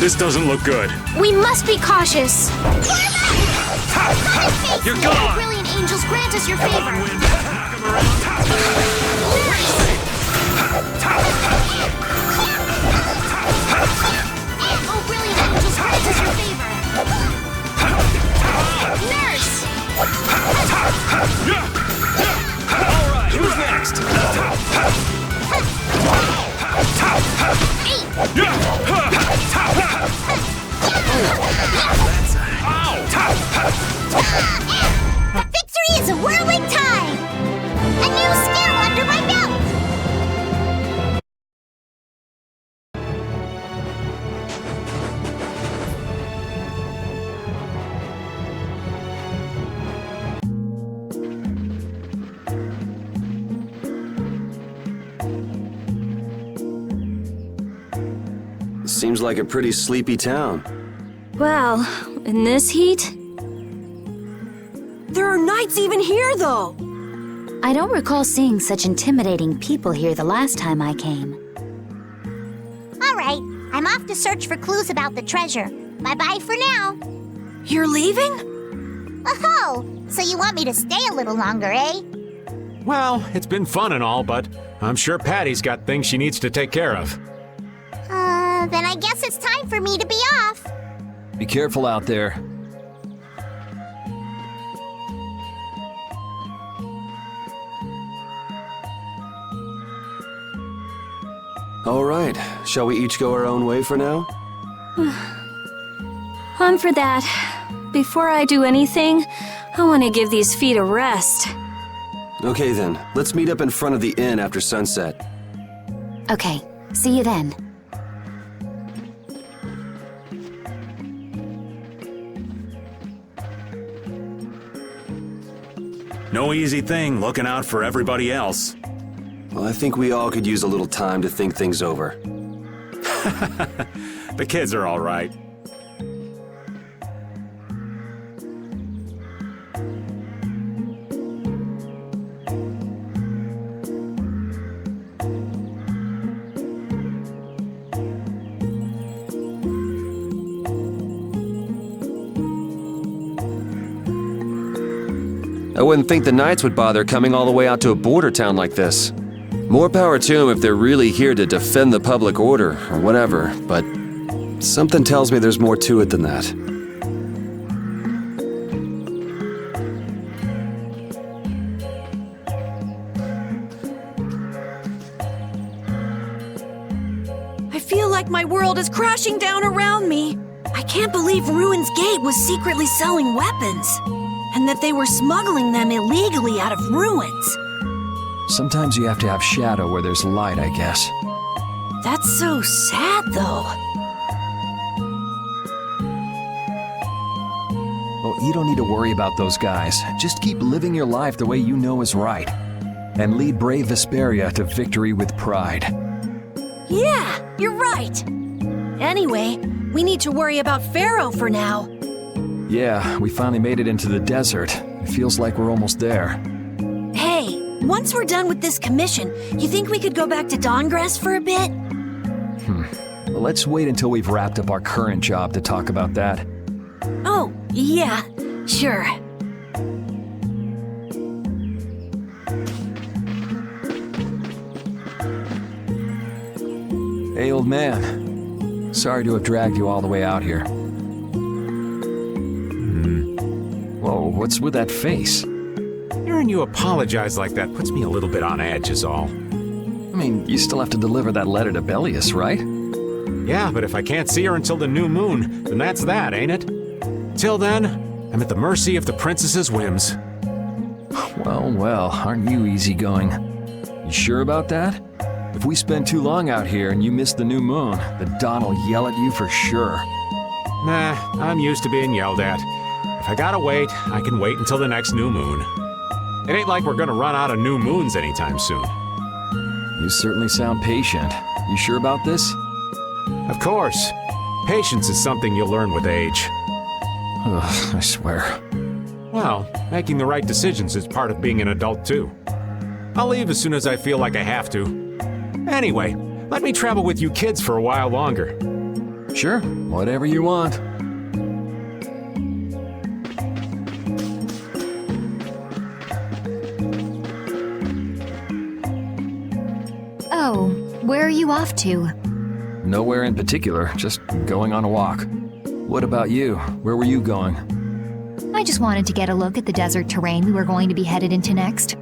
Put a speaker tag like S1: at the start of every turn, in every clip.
S1: This doesn't look good.
S2: We must be cautious.
S1: You're gone!
S2: Brilliant angels, grant us your favor. Oh, brilliant angels, grant us your favor. Nurse!
S1: Alright, who's next?
S2: Victory is a whirling tide! A new skill under my belt!
S3: Seems like a pretty sleepy town.
S4: Well, in this heat?
S5: There are knights even here, though!
S6: I don't recall seeing such intimidating people here the last time I came.
S2: All right, I'm off to search for clues about the treasure. Bye-bye for now.
S5: You're leaving?
S2: Oh, so you want me to stay a little longer, eh?
S1: Well, it's been fun and all, but I'm sure Patty's got things she needs to take care of.
S2: Then I guess it's time for me to be off.
S7: Be careful out there.
S3: All right, shall we each go our own way for now?
S4: I'm for that. Before I do anything, I want to give these feet a rest.
S3: Okay then, let's meet up in front of the inn after sunset.
S6: Okay, see you then.
S1: No easy thing looking out for everybody else.
S3: Well, I think we all could use a little time to think things over.
S1: The kids are all right.
S3: I wouldn't think the Knights would bother coming all the way out to a border town like this. More power to them if they're really here to defend the public order, or whatever, but something tells me there's more to it than that.
S5: I feel like my world is crashing down around me. I can't believe Ruin's Gate was secretly selling weapons, and that they were smuggling them illegally out of ruins.
S7: Sometimes you have to have shadow where there's light, I guess.
S5: That's so sad, though.
S7: Well, you don't need to worry about those guys. Just keep living your life the way you know is right. And lead brave Vesperia to victory with pride.
S5: Yeah, you're right. Anyway, we need to worry about Pharaoh for now.
S7: Yeah, we finally made it into the desert. It feels like we're almost there.
S5: Hey, once we're done with this commission, you think we could go back to Dawngrass for a bit?
S7: Well, let's wait until we've wrapped up our current job to talk about that.
S5: Oh, yeah, sure.
S7: Hey, old man. Sorry to have dragged you all the way out here. Whoa, what's with that face?
S1: Hearing you apologize like that puts me a little bit on edge is all.
S7: I mean, you still have to deliver that letter to Bellius, right?
S1: Yeah, but if I can't see her until the new moon, then that's that, ain't it? Till then, I'm at the mercy of the princess's whims.
S7: Well, aren't you easygoing? You sure about that? If we spend too long out here and you miss the new moon, the Don will yell at you for sure.
S1: Nah, I'm used to being yelled at. If I gotta wait, I can wait until the next new moon. It ain't like we're gonna run out of new moons anytime soon.
S7: You certainly sound patient. You sure about this?
S1: Of course. Patience is something you'll learn with age.
S7: Ugh, I swear.
S1: Well, making the right decisions is part of being an adult too. I'll leave as soon as I feel like I have to. Anyway, let me travel with you kids for a while longer.
S7: Sure, whatever you want.
S6: Oh, where are you off to?
S7: Nowhere in particular, just going on a walk. What about you? Where were you going?
S6: I just wanted to get a look at the desert terrain we were going to be headed into next.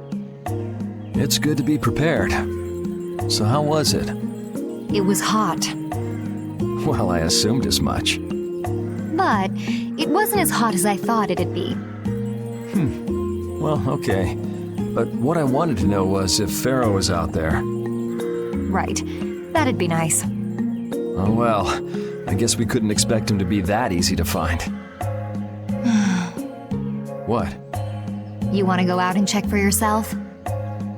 S7: It's good to be prepared. So how was it?
S6: It was hot,
S7: Well, I assumed as much.
S6: but it wasn't as hot as I thought it'd be.
S7: Well, okay. But what I wanted to know was if Pharaoh was out there.
S6: Right. That'd be nice.
S7: Oh well, I guess we couldn't expect him to be that easy to find. What?
S6: You want to go out and check for yourself?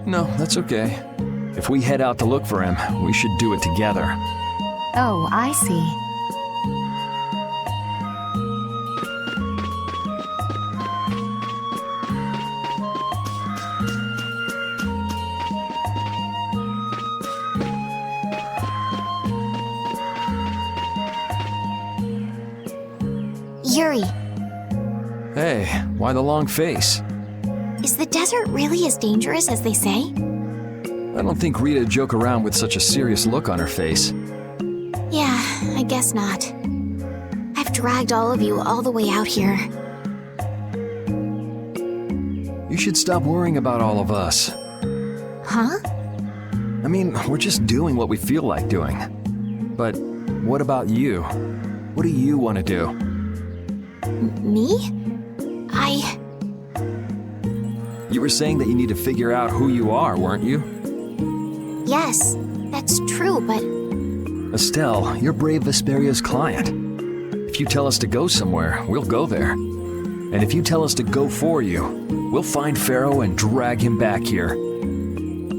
S7: No, that's okay. If we head out to look for him, we should do it together.
S6: Oh, I see.
S2: Yuri,
S7: Hey, why the long face?
S2: is the desert really as dangerous as they say?
S7: I don't think Rita'd joke around with such a serious look on her face.
S2: Yeah, I guess not. I've dragged all of you all the way out here.
S7: You should stop worrying about all of us.
S2: Huh?
S7: I mean, we're just doing what we feel like doing. But what about you? What do you want to do?
S2: Me?
S7: You were saying that you need to figure out who you are, weren't you?
S2: Yes, that's true, but
S7: Estelle, you're Brave Vesperia's client. If you tell us to go somewhere, we'll go there. And if you tell us to go for you, we'll find Pharaoh and drag him back here.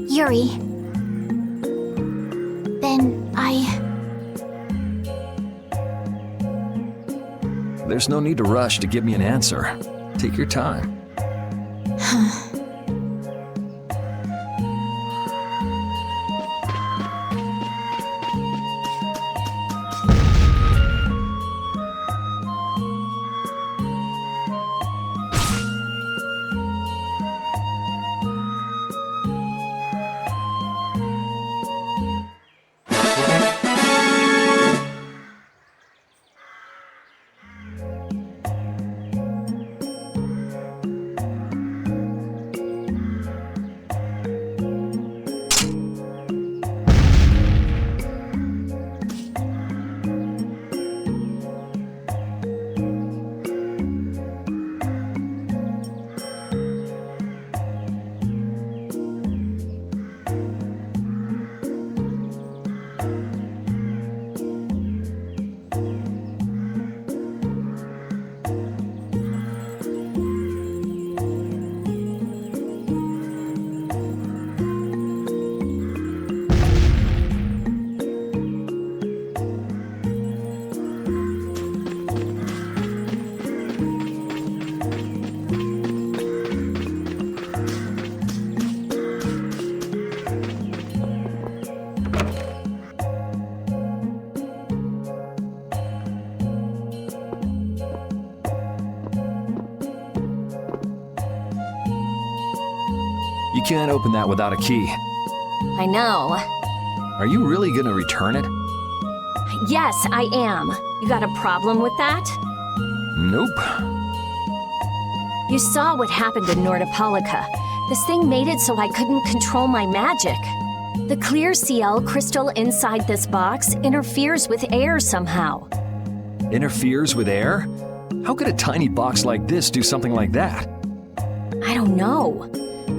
S2: Yuri. Then
S7: There's no need to rush to give me an answer. Take your time. You can't open that without a key.
S4: I know.
S7: Are you really gonna return it?
S4: Yes, I am. You got a problem with that?
S7: Nope.
S4: You saw what happened in Nordopolica. This thing made it so I couldn't control my magic. The clear CL crystal inside this box interferes with air somehow.
S7: Interferes with air? How could a tiny box like this do something like that?
S4: I don't know.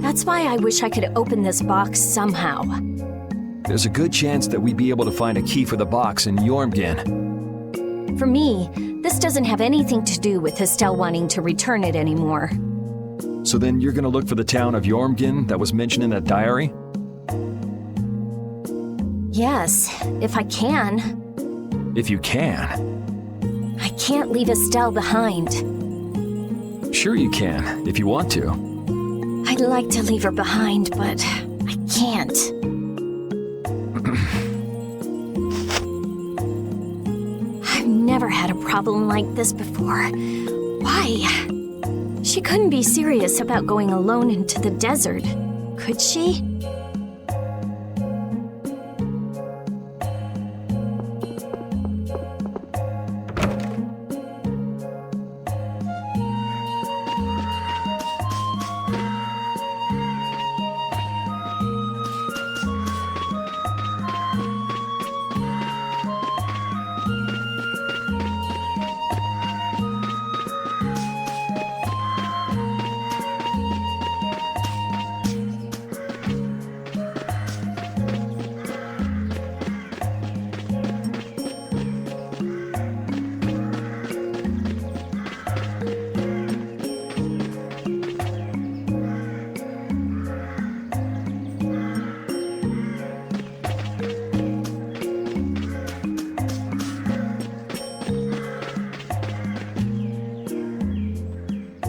S4: That's why I wish I could open this box somehow.
S7: There's a good chance that we'd be able to find a key for the box in Jormungand.
S4: For me, this doesn't have anything to do with Estelle wanting to return it anymore.
S7: So then you're gonna look for the town of Jormungand that was mentioned in that diary?
S4: Yes, if I can.
S7: If you can.
S4: I can't leave Estelle behind.
S7: Sure you can, if you want to.
S4: I'd like to leave her behind, but I can't. problem like this before. Why? She couldn't be serious about going alone into the desert, could she?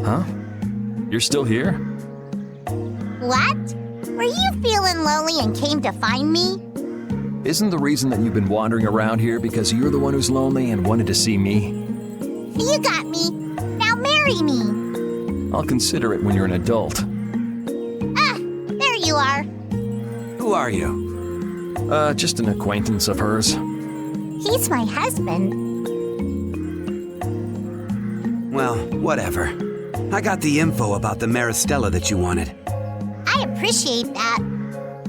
S7: Huh? You're still here?
S2: What? Were you feeling lonely and came to find me?
S7: Isn't the reason that you've been wandering around here because you're the one who's lonely and wanted to see me?
S2: You got me. Now marry me.
S7: I'll consider it when you're an adult.
S2: There you are.
S3: Who are you?
S7: Just an acquaintance of hers.
S2: He's my husband.
S8: Well, whatever. I got the info about the Maristella that you wanted.
S2: I appreciate that.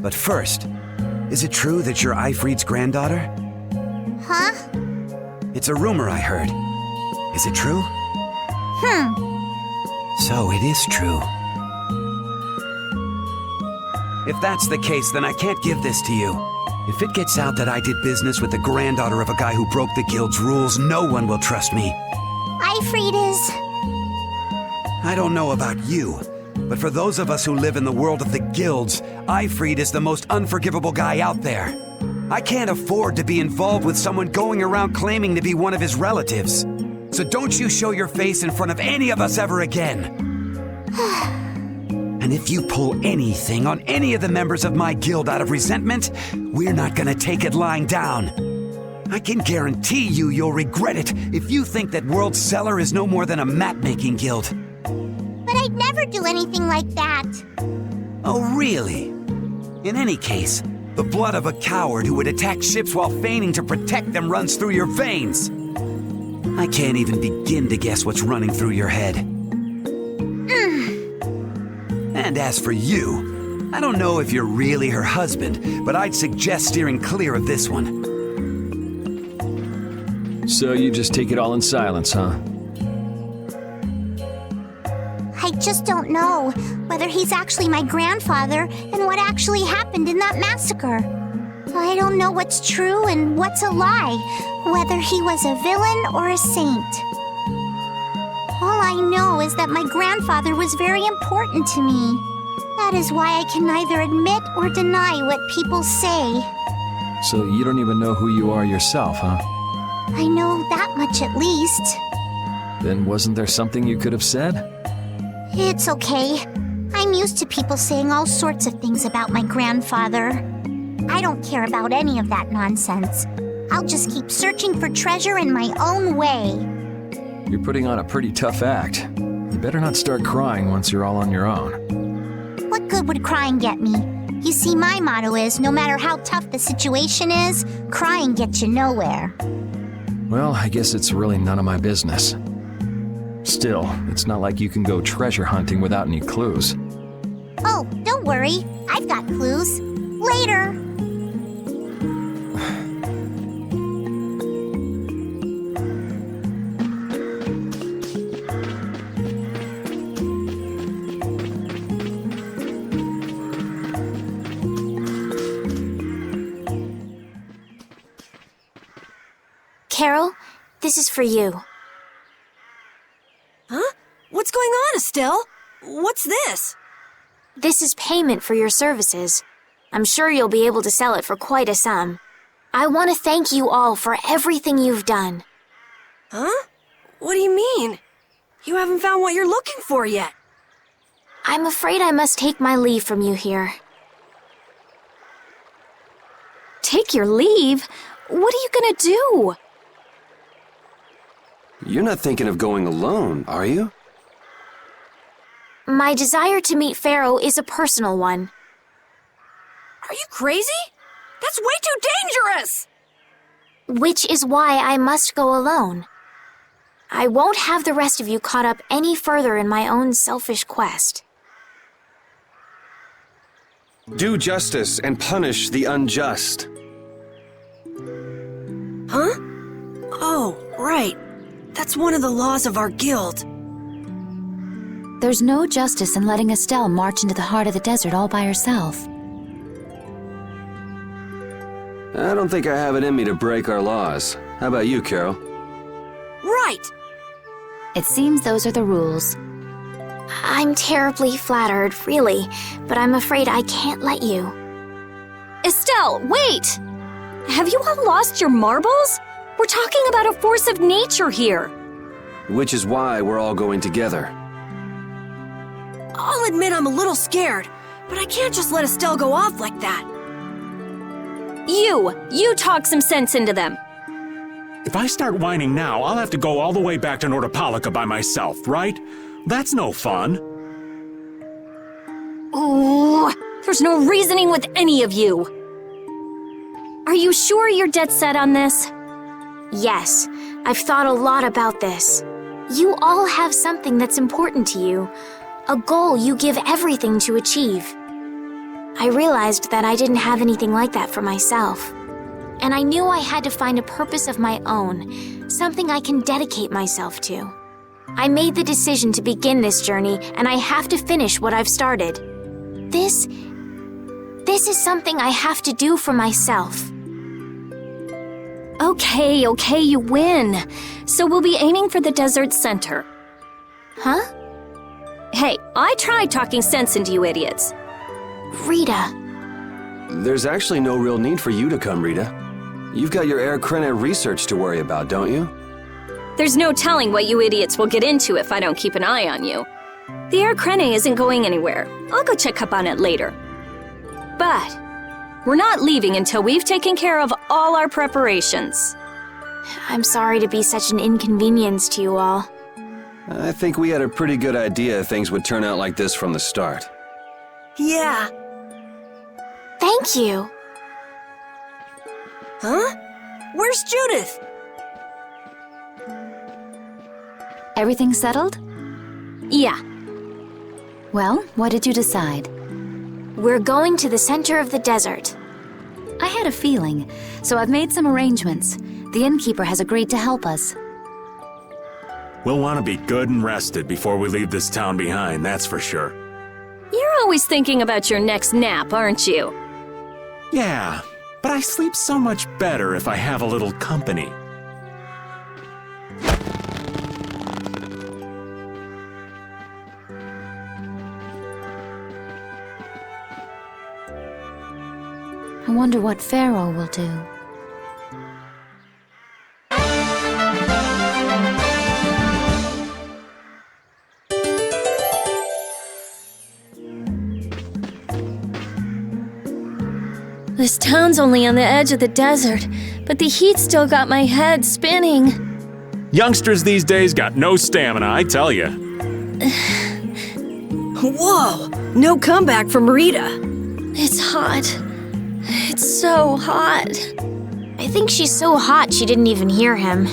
S8: But first, is it true that you're Eifried's granddaughter?
S2: Huh?
S8: It's a rumor I heard. Is it true? So it is true. If that's the case, then I can't give this to you. If it gets out that I did business with the granddaughter of a guy who broke the guild's rules, no one will trust me.
S2: Eifried is...
S8: I don't know about you, but for those of us who live in the world of the guilds, Eifried is the most unforgivable guy out there. I can't afford to be involved with someone going around claiming to be one of his relatives. So don't you show your face in front of any of us ever again. And if you pull anything on any of the members of my guild out of resentment, we're not gonna take it lying down. I can guarantee you'll regret it if you think that World Cellar is no more than a map-making guild.
S2: But I'd never do anything like that.
S8: Oh, really? In any case, the blood of a coward who would attack ships while feigning to protect them runs through your veins. I can't even begin to guess what's running through your head. And as for you, I don't know if you're really her husband, but I'd suggest steering clear of this one.
S7: So you just take it all in silence, huh?
S2: I just don't know whether he's actually my grandfather and what actually happened in that massacre. I don't know what's true and what's a lie, whether he was a villain or a saint. All I know is that my grandfather was very important to me. That is why I can neither admit or deny what people say.
S7: So you don't even know who you are yourself, huh?
S2: I know that much at least.
S7: Then wasn't there something you could have said?
S2: It's okay. I'm used to people saying all sorts of things about my grandfather. I don't care about any of that nonsense. I'll just keep searching for treasure in my own way.
S7: You're putting on a pretty tough act. You better not start crying once you're all on your own.
S2: What good would crying get me? You see, my motto is, no matter how tough the situation is, crying gets you nowhere.
S7: Well, I guess it's really none of my business. Still, it's not like you can go treasure hunting without any clues.
S2: Oh, don't worry. I've got clues. Later.
S6: Carol, this is for you.
S5: Huh? What's going on, Estelle? What's this?
S6: This is payment for your services. I'm sure you'll be able to sell it for quite a sum. I want to thank you all for everything you've done.
S5: Huh? What do you mean? You haven't found what you're looking for yet.
S6: I'm afraid I must take my leave from you here.
S4: Take your leave? What are you gonna do?
S3: You're not thinking of going alone, are you?
S6: My desire to meet Pharaoh is a personal one.
S5: Are you crazy? That's way too dangerous!
S6: Which is why I must go alone. I won't have the rest of you caught up any further in my own selfish quest.
S3: Do justice and punish the unjust.
S5: Huh? Oh, right. That's one of the laws of our guild.
S9: There's no justice in letting Estelle march into the heart of the desert all by herself.
S3: I don't think I have it in me to break our laws. How about you, Carol?
S5: Right!
S9: It seems those are the rules.
S6: I'm terribly flattered, really, but I'm afraid I can't let you.
S4: Estelle, wait! Have you all lost your marbles? We're talking about a force of nature here.
S3: Which is why we're all going together.
S5: I'll admit I'm a little scared, but I can't just let Estelle go off like that.
S4: You talk some sense into them.
S1: If I start whining now, I'll have to go all the way back to Nordopolica by myself, right? That's no fun.
S4: Ooh, there's no reasoning with any of you. Are you sure you're dead set on this?
S6: Yes, I've thought a lot about this. You all have something that's important to you, a goal you give everything to achieve. I realized that I didn't have anything like that for myself. And I knew I had to find a purpose of my own, something I can dedicate myself to. I made the decision to begin this journey, and I have to finish what I've started. This is something I have to do for myself.
S4: Okay, you win. So we'll be aiming for the desert center.
S6: Huh?
S4: Hey, I tried talking sense into you idiots.
S6: Rita.
S3: There's actually no real need for you to come, Rita. You've got your Air Krena research to worry about, don't you?
S4: There's no telling what you idiots will get into if I don't keep an eye on you. The Air Krena isn't going anywhere. I'll go check up on it later. But we're not leaving until we've taken care of all our preparations.
S6: I'm sorry to be such an inconvenience to you all.
S3: I think we had a pretty good idea things would turn out like this from the start.
S5: Yeah.
S6: Thank you.
S5: Huh? Where's Judith?
S9: Everything settled?
S4: Yeah.
S9: Well, what did you decide?
S6: We're going to the center of the desert.
S9: I had a feeling, so I've made some arrangements. The innkeeper has agreed to help us.
S1: We'll want to be good and rested before we leave this town behind, that's for sure.
S4: You're always thinking about your next nap, aren't you?
S1: Yeah, but I sleep so much better if I have a little company.
S9: I wonder what Pharaoh will do.
S4: This town's only on the edge of the desert, but the heat's still got my head spinning.
S1: Youngsters these days got no stamina, I tell ya.
S5: Whoa! No comeback from Rita.
S4: It's hot. It's so hot.
S6: I think she's so hot she didn't even hear him.